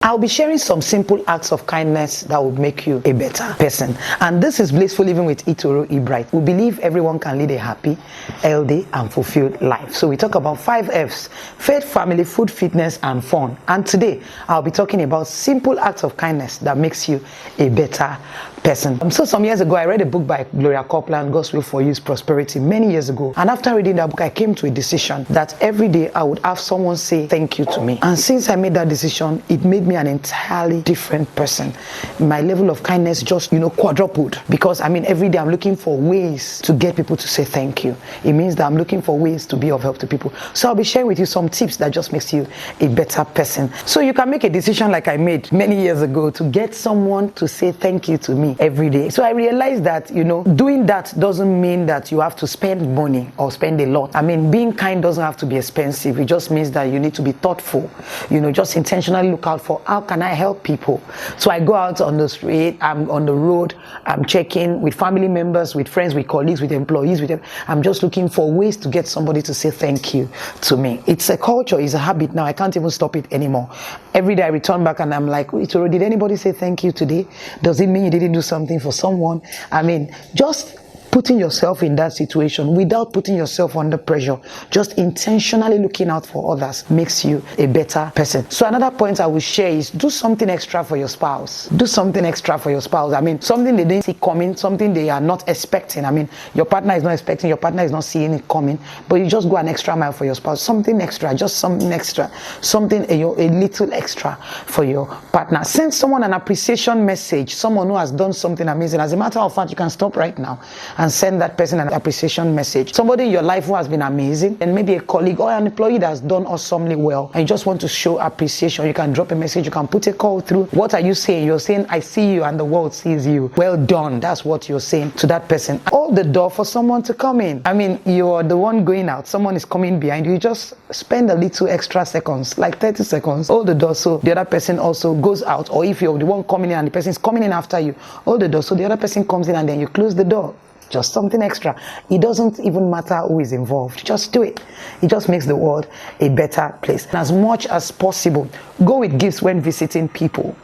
I'll be sharing some simple acts of kindness that will make you a better person. And this is Blissful Living with Itoro Ibright. We believe everyone can lead a happy, healthy, and fulfilled life. So we talk about 5 F's: faith, family, food, fitness, and fun. And today, I'll be talking about simple acts of kindness that makes you a better person. So some years ago, I read a book by Gloria Copeland, God's Will for You's Prosperity, many years ago. And after reading that book, I came to a decision that every day I would have someone say thank you to me. And since I made that decision, it made me an entirely different person. My level of kindness just, quadrupled. Because every day I'm looking for ways to get people to say thank you. It means that I'm looking for ways to be of help to people. So I'll be sharing with you some tips that just makes you a better person. So you can make a decision like I made many years ago to get someone to say thank you to me every day. So I realized that, doing that doesn't mean that you have to spend money or spend a lot. Being kind doesn't have to be expensive. It just means that you need to be thoughtful. Just intentionally look out for how can I help people. So I go out on the street, I'm on the road, I'm checking with family members, with friends, with colleagues, with employees, with them. I'm just looking for ways to get somebody to say thank you to me. It's a culture, it's a habit now. I can't even stop it anymore. Every day I return back and I'm like, Itoro, did anybody say thank you today? Does it mean you didn't do something for someone? Just putting yourself in that situation without putting yourself under pressure, just intentionally looking out for others makes you a better person. So another point I will share is do something extra for your spouse. Do something extra for your spouse. Something they didn't see coming, something they are not expecting. Your partner is not expecting, your partner is not seeing it coming, but you just go an extra mile for your spouse. Something extra, just something extra, something a little extra for your partner. Send someone an appreciation message, someone who has done something amazing. As a matter of fact, you can stop right now and send that person an appreciation message. Somebody in your life who has been amazing, and maybe a colleague or an employee that has done awesomely well, and you just want to show appreciation. You can drop a message, you can put a call through. What are you saying? You're saying, I see you and the world sees you. Well done. That's what you're saying to that person. Hold the door for someone to come in. You're the one going out. Someone is coming behind you. You just spend a little extra seconds, like 30 seconds. Hold the door so the other person also goes out. Or if you're the one coming in and the person is coming in after you, hold the door so the other person comes in and then you close the door. Just something extra. It doesn't even matter who is involved. Just do it. It just makes the world a better place. As much as possible, go with gifts when visiting people.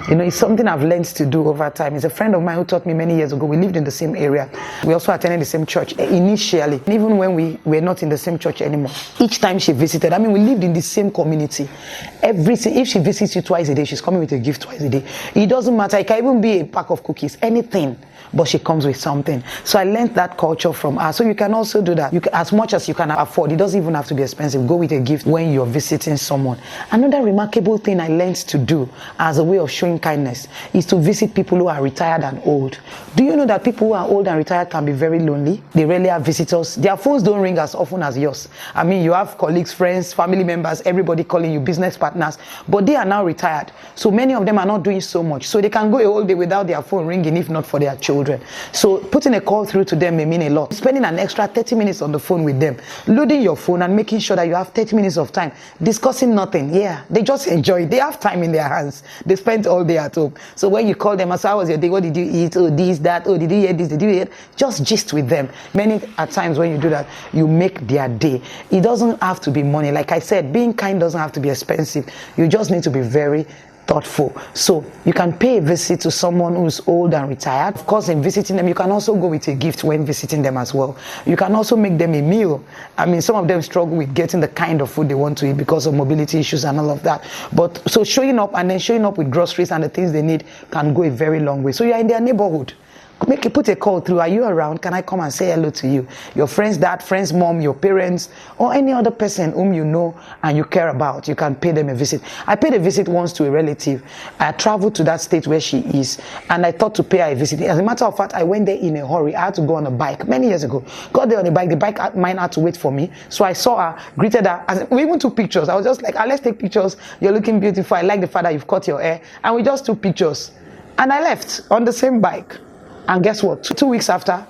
It's something I've learned to do over time. It's a friend of mine who taught me many years ago. We lived in the same area. We also attended the same church initially, even when we were not in the same church anymore. Each time she visited, we lived in the same community. If she visits you twice a day, she's coming with a gift twice a day. It doesn't matter. It can even be a pack of cookies, anything. But she comes with something. So I learned that culture from her. So you can also do that. As much as you can afford. It doesn't even have to be expensive. Go with a gift when you're visiting someone. Another remarkable thing I learned to do as a way of showing kindness is to visit people who are retired and old. Do you know that people who are old and retired can be very lonely? They rarely have visitors. Their phones don't ring as often as yours. You have colleagues, friends, family members, everybody calling you, business partners, but they are now retired. So many of them are not doing so much. So they can go a whole day without their phone ringing, if not for their children. So putting a call through to them may mean a lot. Spending an extra 30 minutes on the phone with them, loading your phone and making sure that you have 30 minutes of time, discussing nothing. Yeah, they just enjoy it. They have time in their hands. They spend all day at home. So when you call them, how was your day? What did you eat? Oh, this, that. Oh, did you hear this? Did you hear? Just gist with them. Many times when you do that, you make their day. It doesn't have to be money. Like I said, being kind doesn't have to be expensive. You just need to be very thoughtful. So you can pay a visit to someone who's old and retired. Of course, in visiting them, you can also go with a gift when visiting them as well. You can also make them a meal. Some of them struggle with getting the kind of food they want to eat because of mobility issues and all of that. But so showing up with groceries and the things they need can go a very long way. So you're in their neighborhood. Put a call through. Are you around? Can I come and say hello to you? Your friend's dad, friend's mom, your parents, or any other person whom you know and you care about. You can pay them a visit. I paid a visit once to a relative. I traveled to that state where she is, and I thought to pay her a visit. As a matter of fact, I went there in a hurry. I had to go on a bike many years ago. Got there on a bike. The bike mine had to wait for me. So I saw her, greeted her. We even took pictures. I was just like, let's take pictures. You're looking beautiful. I like the fact that you've cut your hair. And we just took pictures. And I left on the same bike. And guess what? 2 weeks after,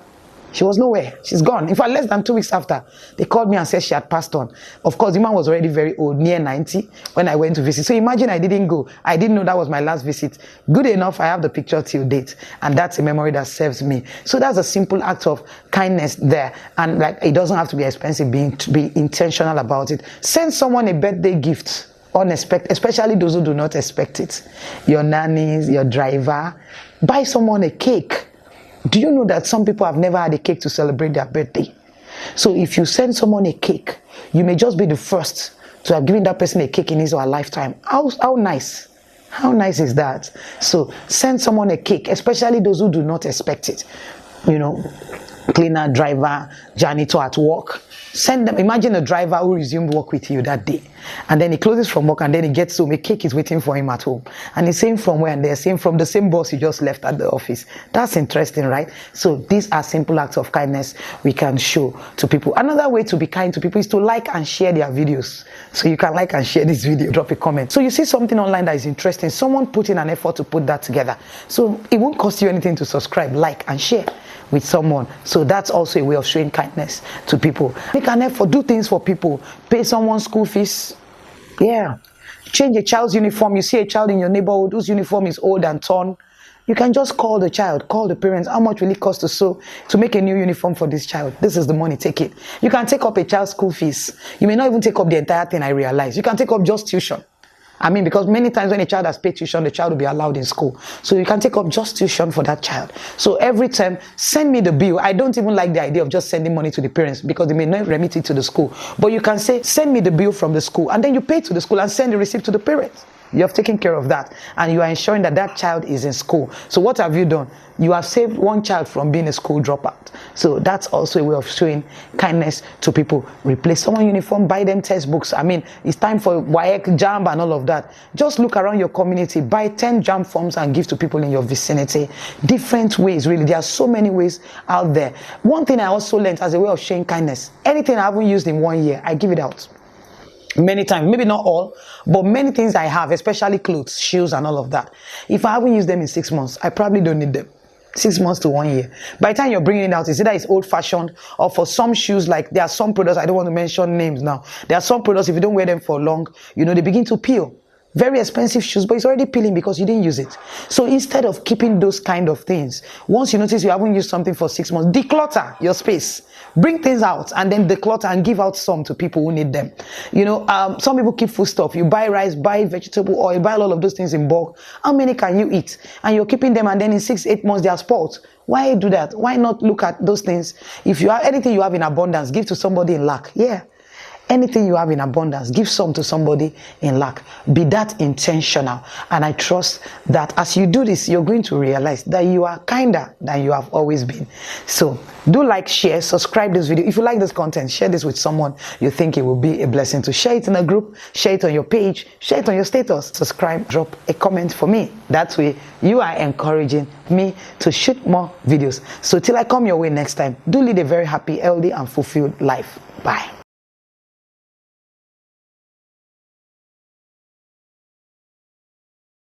she was nowhere. She's gone. In fact, less than 2 weeks after, they called me and said she had passed on. Of course, the man was already very old, near 90, when I went to visit. So imagine I didn't go. I didn't know that was my last visit. Good enough, I have the picture till date. And that's a memory that serves me. So that's a simple act of kindness there. And it doesn't have to be expensive, be intentional about it. Send someone a birthday gift. unexpected, especially those who do not expect it. Your nannies, your driver. Buy someone a cake. Do you know that some people have never had a cake to celebrate their birthday? So if you send someone a cake, you may just be the first to have given that person a cake in his or her lifetime. How nice? How nice is that? So send someone a cake, especially those who do not expect it. You know, cleaner, driver, janitor at work. Send them. Imagine a driver who resumed work with you that day, and then he closes from work, and then he gets home. A cake is waiting for him at home, and he's saying from where? And they're saying from the same boss he just left at the office. That's interesting, right? So these are simple acts of kindness we can show to people. Another way to be kind to people is to like and share their videos. So you can like and share this video, drop a comment. So you see something online that is interesting, someone put in an effort to put that together. So it won't cost you anything to subscribe, like and share with someone. So that's also a way of showing kindness to people. Make an effort, do things for people, pay someone's school fees. Yeah, change a child's uniform. You see a child in your neighborhood whose uniform is old and torn, you can just call the child, call the parents. How much will it cost to make a new uniform for this child? This is the money, take it. You can take up a child's school fees. You may not even take up the entire thing, I realize. You can take up just tuition. I mean, because many times when a child has paid tuition, the child will be allowed in school. So you can take up just tuition for that child. So every time, send me the bill. I don't even like the idea of just sending money to the parents because they may not remit it to the school. But you can say, send me the bill from the school. And then you pay to the school and send the receipt to the parents. You have taken care of that. And you are ensuring that that child is in school. So what have you done? You have saved one child from being a school dropout. So that's also a way of showing kindness to people. Replace someone's uniform, buy them textbooks. I mean, it's time for WAEC, JAMB and all of that. Just look around your community, buy 10 JAMB forms and give to people in your vicinity. Different ways, really. There are so many ways out there. One thing I also learned as a way of showing kindness, anything I haven't used in 1 year, I give it out. Many times, maybe not all, but many things I have, especially clothes, shoes and all of that. If I haven't used them in 6 months, I probably don't need them. 6 months to 1 year. By the time you're bringing it out, it's either it's old fashioned or for some shoes, like there are some products, I don't want to mention names now. There are some products, if you don't wear them for long, you know, they begin to peel. Very expensive shoes, but it's already peeling because you didn't use it. So instead of keeping those kind of things, once you notice you haven't used something for 6 months, declutter your space. Bring things out and then declutter and give out some to people who need them. You know, some people keep food stuff. You buy rice, buy vegetable oil, buy all of those things in bulk. How many can you eat? And you're keeping them and then in 6-8 months they are spoiled. Why do that? Why not look at those things? If you have anything you have in abundance, give to somebody in lack. Yeah. Anything you have in abundance, give some to somebody in lack. Be that intentional. And I trust that as you do this, you're going to realize that you are kinder than you have always been. So do like, share, subscribe this video. If you like this content, share this with someone you think it will be a blessing to. Share it in a group, share it on your page, share it on your status. Subscribe, drop a comment for me. That way you are encouraging me to shoot more videos. So till I come your way next time, do lead a very happy, healthy and fulfilled life. Bye.